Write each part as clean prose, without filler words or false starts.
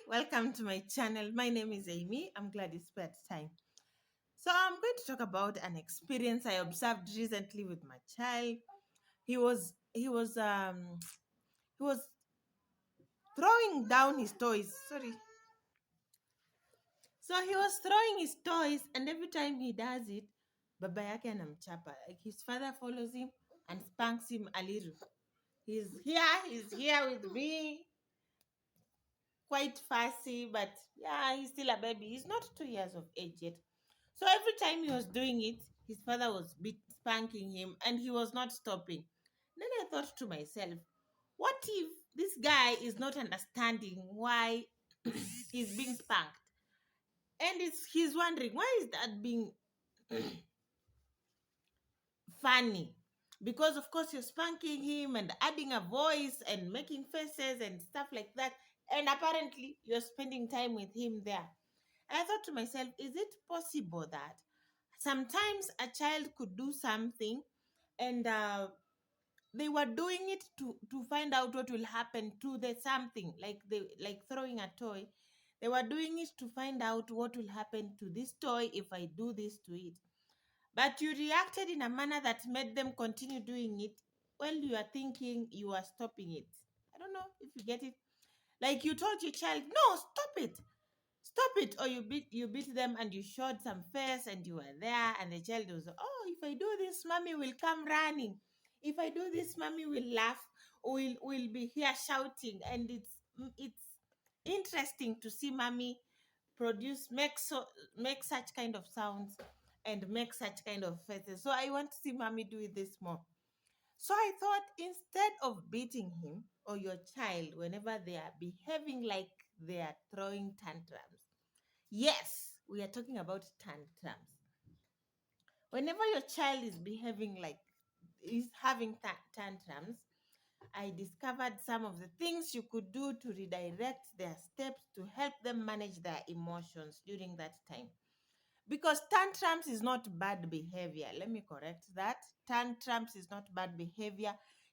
welcome to my channel. My name is Amy. I'm glad you spared time. So I'm going to talk about an experience I observed recently with my child. He was throwing down his toys. Sorry. So he was throwing his toys, and every time he does it, baba yake anamchapa. Like his father follows him and spanks him a little. He's here with me, quite fussy, but yeah, he's still a baby. He's not 2 years of age yet. So every time he was doing it, his father was spanking him and he was not stopping. Then I thought to myself, what if this guy is not understanding why he's being spanked? And he's wondering, why is that being funny? Because, of course, you're spanking him and adding a voice and making faces and stuff like that. And apparently, you're spending time with him there. And I thought to myself, is it possible that sometimes a child could do something and they were doing it to find out what will happen to the something, like throwing a toy? They were doing it to find out what will happen to this toy if I do this to it. But you reacted in a manner that made them continue doing it while you are thinking you are stopping it. I don't know if you get it. Like you told your child, no, stop it. Stop it. Or you beat them and you showed some face and you were there and the child was, oh, if I do this, mommy will come running. If I do this, mommy will laugh. Will be here shouting. And it's interesting to see mommy make such kind of sounds and make such kind of faces. So I want to see mommy do this more. So I thought, instead of beating him or your child whenever they are behaving like they are throwing tantrums, yes, we are talking about tantrums. Whenever your child is behaving like is having tantrums, I discovered some of the things you could do to redirect their steps to help them manage their emotions during that time. Because tantrums is not bad behavior. Let me correct that. Tantrums is not bad behavior.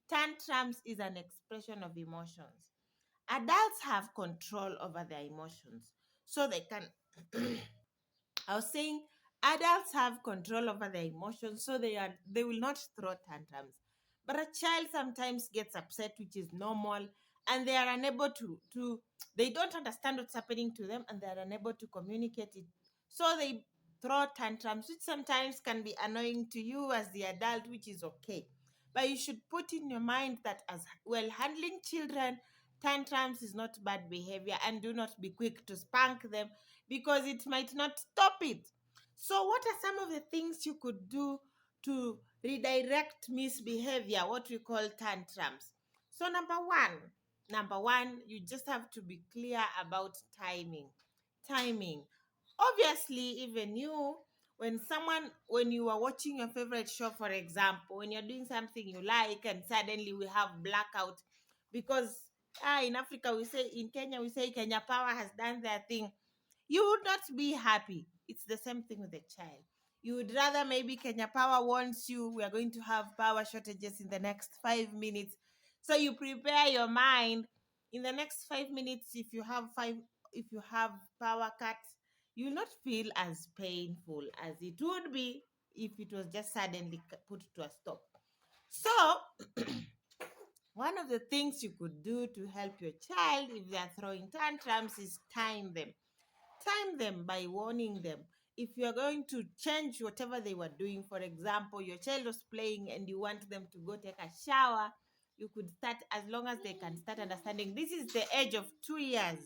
Tantrums is an expression of emotions. Adults have control over their emotions. So they can I was saying adults have control over their emotions, so they will not throw tantrums. But a child sometimes gets upset, which is normal, and they are unable to they don't understand what's happening to them and they are unable to communicate it. So they throw tantrums, which sometimes can be annoying to you as the adult, which is okay. But you should put in your mind that as well handling children, tantrums is not bad behavior, and do not be quick to spank them because it might not stop it. So, what are some of the things you could do to redirect misbehavior, what we call tantrums? So, number one, you just have to be clear about timing. Timing. Obviously, even you, when you are watching your favorite show, for example, when you're doing something you like, and suddenly we have blackout because in Africa we say, in Kenya we say Kenya Power has done their thing, you would not be happy. It's the same thing with a child. You would rather maybe Kenya Power warns you we are going to have power shortages in the next 5 minutes. So you prepare your mind in the next 5 minutes. If you have power cuts, you will not feel as painful as it would be if it was just suddenly put to a stop. So one of the things you could do to help your child if they are throwing tantrums is time them. Time them by warning them. If you are going to change whatever they were doing, for example, your child was playing and you want them to go take a shower, you could start as long as they can start understanding. This is the age of 2 years.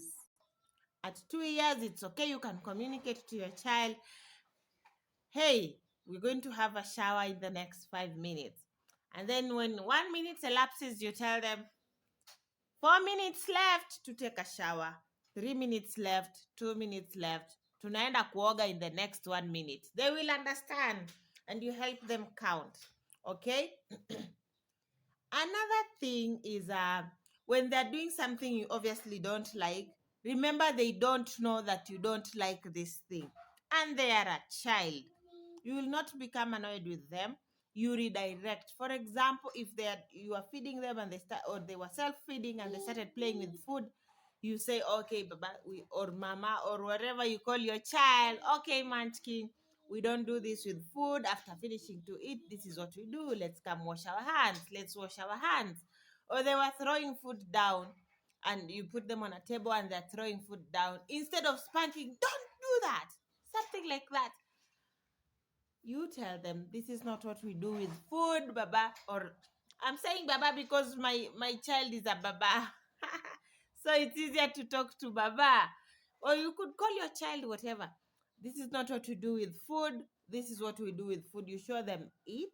At 2 years, it's okay. You can communicate to your child, hey, we're going to have a shower in the next 5 minutes. And then when 1 minute elapses, you tell them, 4 minutes left to take a shower, 3 minutes left, 2 minutes left, tunaenda kuoga in the next 1 minute. They will understand and you help them count. Okay? Another thing is when they're doing something you obviously don't like, remember they don't know that you don't like this thing. And they are a child. You will not become annoyed with them. You redirect. For example, if you are feeding them and they were self-feeding and they started playing with food, You say, okay, baba, or mama, or whatever you call your child, okay, munchkin, we don't do this with food. After finishing to eat, this is what we do. Let's come wash our hands. Let's wash our hands. Or they were throwing food down, and you put them on a table and they're throwing food down. Instead of spanking, don't do that. Something like that. You tell them this is not what we do with food, baba. Or I'm saying baba because my child is a baba. So it's easier to talk to baba. Or you could call your child whatever. This is not what we do with food. This is what we do with food. You show them eat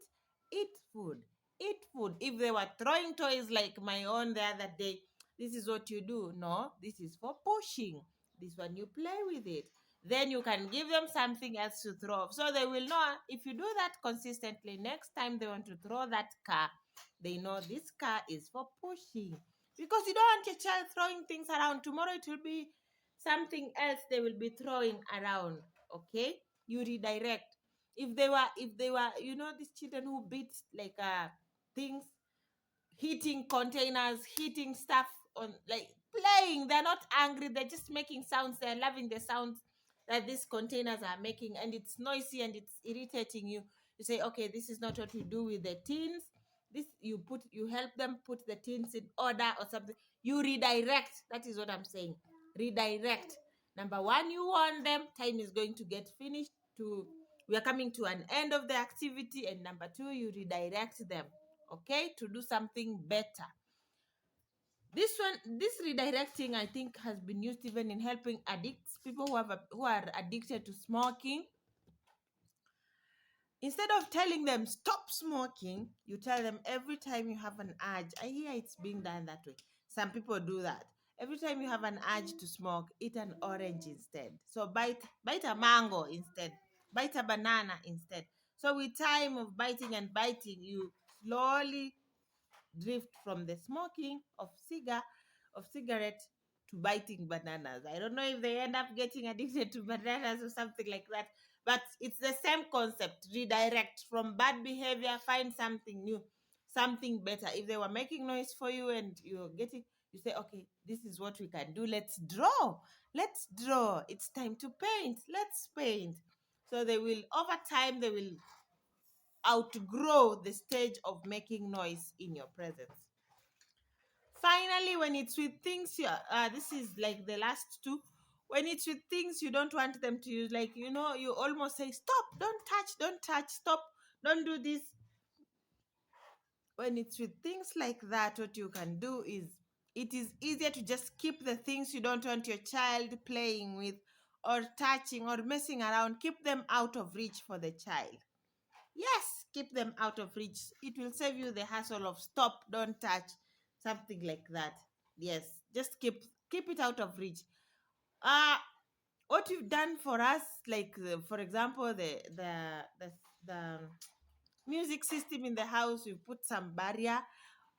food, eat food. If they were throwing toys like my own the other day, this is what you do. No, this is for pushing. This one you play with it. Then you can give them something else to throw. So they will know. If you do that consistently, next time they want to throw that car, they know this car is for pushing. Because you don't want your child throwing things around. Tomorrow it will be something else they will be throwing around. Okay? You redirect. If they were, these children who beat like things, hitting containers, hitting stuff on, like playing. They're not angry, they're just making sounds. They're loving the sounds that these containers are making, and it's noisy and it's irritating you. You say, okay, this is not what we do with the tins. This you help them put the tins in order or something. You redirect. That is what I'm saying. Redirect. Number one, you warn them time is going to get finished, to we are coming to an end of the activity. And number two, you redirect them, okay, to do something better. This redirecting, I think, has been used even in helping addicts, people who are addicted to smoking. Instead of telling them stop smoking, you tell them every time you have an urge. I hear it's being done that way. Some people do that. Every time you have an urge to smoke, eat an orange instead. So bite a mango instead. Bite a banana instead. So with time of biting and biting, you slowly drift from the smoking of cigarette to biting bananas. I don't know if they end up getting addicted to bananas or something like that, but it's the same concept. Redirect from bad behavior, find something new, something better. If they were making noise for you and you're getting, you say, okay, this is what we can do. Let's draw. Let's draw. It's time to paint. Let's paint. So they will, over time, they will outgrow the stage of making noise in your presence. Finally, when it's with things, this is like the last two. When it's with things you don't want them to use, like, you almost say, stop, don't touch, stop, don't do this. When it's with things like that, what you can do is, it is easier to just keep the things you don't want your child playing with or touching or messing around. Keep them out of reach for the child. Yes, keep them out of reach. It will save you the hassle of stop, don't touch, something like that. Yes, just keep it out of reach. Uh what you've done for us, like for example, the music system in the house, we put some barrier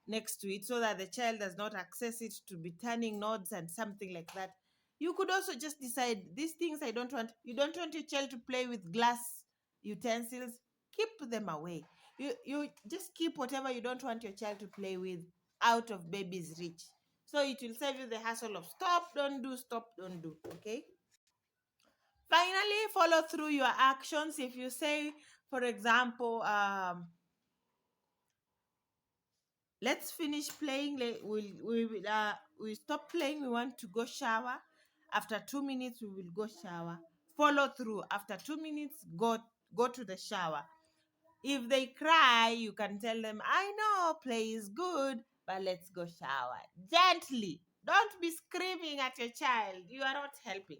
next to it so that the child does not access it to be turning nodes and something like that. You could also just decide, these things I don't want. You don't want your child to play with glass utensils, keep them away. You just keep whatever you don't want your child to play with out of baby's reach. So it will save you the hassle of stop, don't do. Okay? Finally, follow through your actions. If you say, for example, let's finish playing. We stop playing. We want to go shower. After 2 minutes, we will go shower. Follow through. After 2 minutes, go to the shower. If they cry, you can tell them, I know play is good, but let's go shower. Gently. Don't be screaming at your child. You are not helping.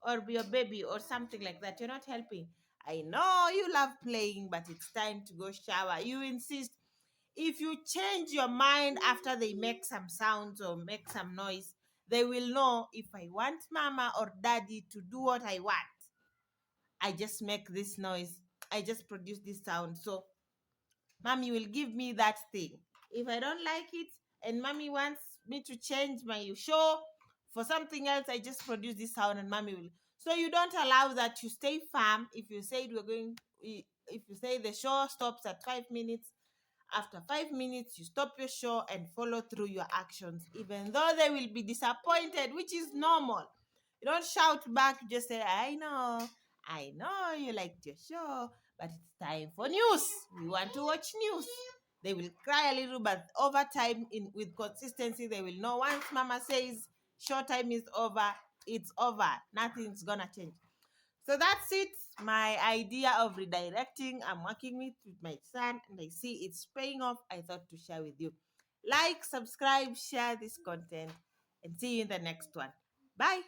Or your baby or something like that. You're not helping. I know you love playing, but it's time to go shower. You insist. If you change your mind after they make some sounds or make some noise, they will know, if I want mama or daddy to do what I want, I just make this noise. I just produce this sound. So mommy will give me that thing. If I don't like it and mommy wants me to change my show for something else, I just produce this sound and mommy will. So you don't allow that. You stay firm. If you say the show stops at 5 minutes, After 5 minutes, you stop your show and follow through your actions, even though they will be disappointed, which is normal. You don't shout back, you just say, I know you liked your show, but it's time for news. We want to watch news. They will cry a little, but over time, with consistency, they will know once mama says show time is over, it's over. Nothing's gonna change. So that's it. My idea of redirecting. I'm working with my son and I see it's paying off. I thought to share with you. Like, subscribe, share this content, and see you in the next one. Bye.